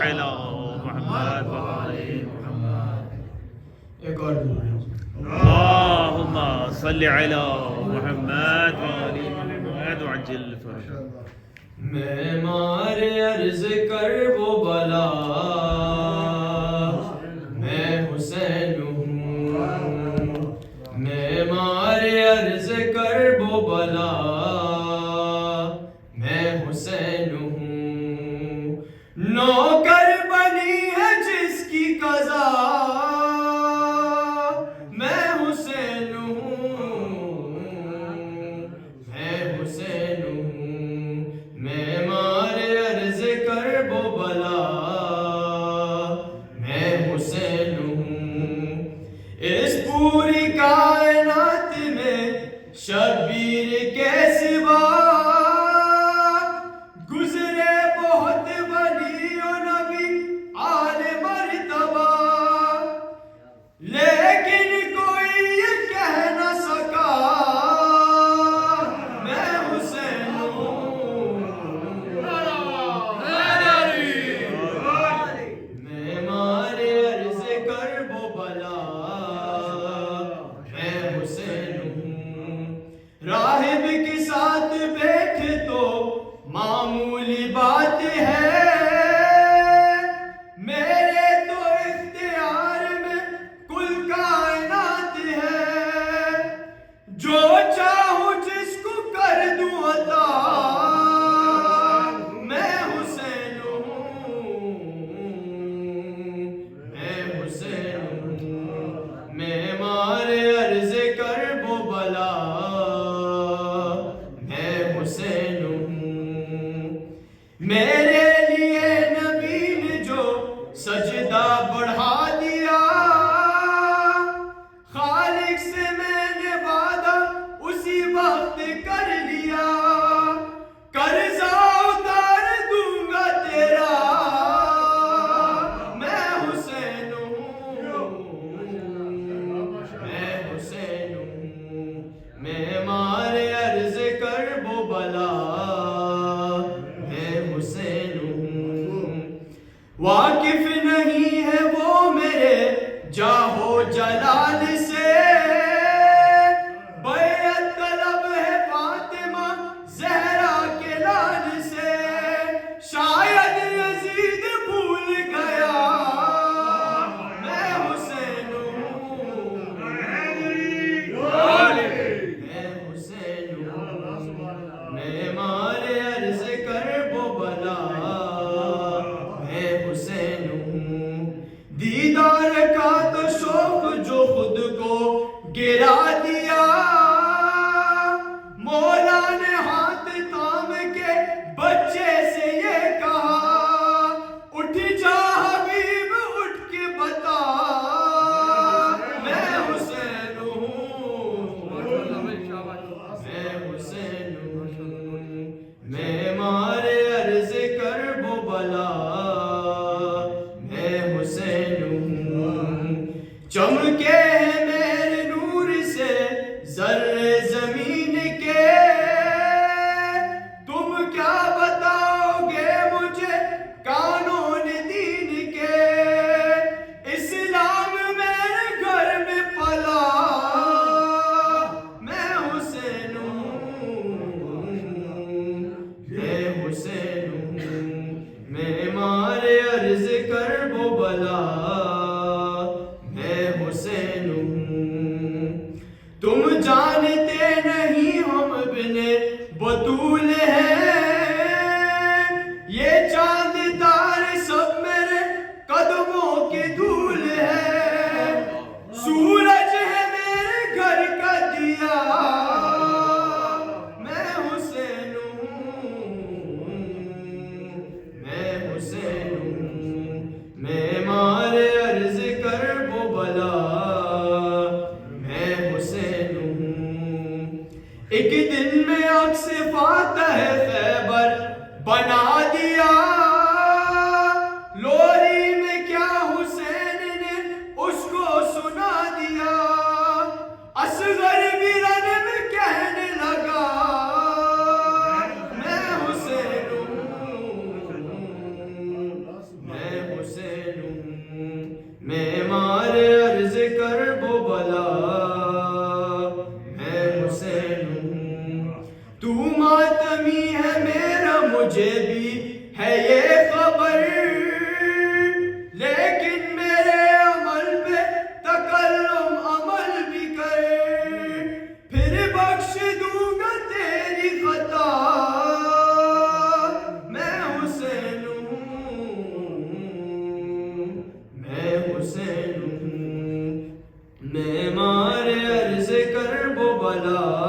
علی محمد وآل محمد. ایک اور دعا. اللہم صلی علی محمد وآل محمد وعجل فرجہ. معمار عرض کر وہ بلا میں حسین ہوں. معمار عرض کر وہ بلا میں حسین ہوں. نوکر بنی ہے جس کی قضا میں حسین ہوں. میں حسین ہوں. معمار عرض کر وہ بلا میں حسین ہوں. اس پوری کائنات میں شبیر کے سوا گزرے بہت ولی و نبی آل مرتبہ، لیکن کوئی یہ کہہ نہ سکا میں حسین ہوں. معمار عرض کر وہ بلا میں حسین ہوں. راہب کے ساتھ بیٹھ تو معمولی بات ہے، میرے تو اختیار میں کل کائنات ہے. جو چاہوں جس کو کر دوں عطا میں حسین ہوں. میں حسین ہوں. معمار عرض کر وہ بلا میں حسین ہوں. میرے لیے نبی نے جو سجدہ بڑھا دیا، خالق سے میں نے وعدہ اسی وقت کر لیا. قرضہ اتار دوں گا تیرا میں حسین ہوں. میں حسین ہوں. معمار عرض کر وہ بلا میں حسین ہوں. واقف نہیں ہے وہ میرے جاہو جلال سے، بیعت طلب ہے فاطمہ زہرا کے لال سے. شاید یزید بھول گیا میں حسین ہوں. میں حسین ہوں. معمار عرض کر وہ بلا میں حسین ہوں. دیدار کا تو شوق جو خود کو گرا دیا، مولا نے ہاتھ تھام کے بچے سے یہ کہا، اٹھ جا حبیب اٹھ کے بتا میں حسین ہوں. میں حسین ہوں. معمار عرض کر وہ بلا میں حسین ہوں. چمکے ہیں میرے نور سے ذرے زمین کے، تم کیا بتاؤ گے مجھے قانون دین کے. اسلام میرے گھر میں پلا میں حسین ہوں. میں حسین ہوں. معمار عرض کر وہ بلا میں حسین ہوں. تم جانتے نہیں ہم ابن بطول ہیں، یہ چاند تارے سب میرے قدموں کے دھول ہے. سورج ہے میرے گھر کا دیا میں حسین ہوں. میں حسین ہوں. معمار عرض کر وہ بلا میں حسین ہوں. ایک دن میں عکس فاتح خیبر بنا دیا، لوری میں کیا حسین نے اس کو سنا دیا. اصغر بھی رن میں کہنے لگا میں حسین ہوں. حسین ہوں میں مار عرض کرب و بلا میں حسین ہوں تو ماتمی ہے میرا مجھے بھی ہے یہ خبر لیکن میرے عمل پہ تکلم عمل بھی کر پھر بخش دوں گا تیری خطا میں حسین ہوں میں حسین ہوں میں مار عرض کرب و بلا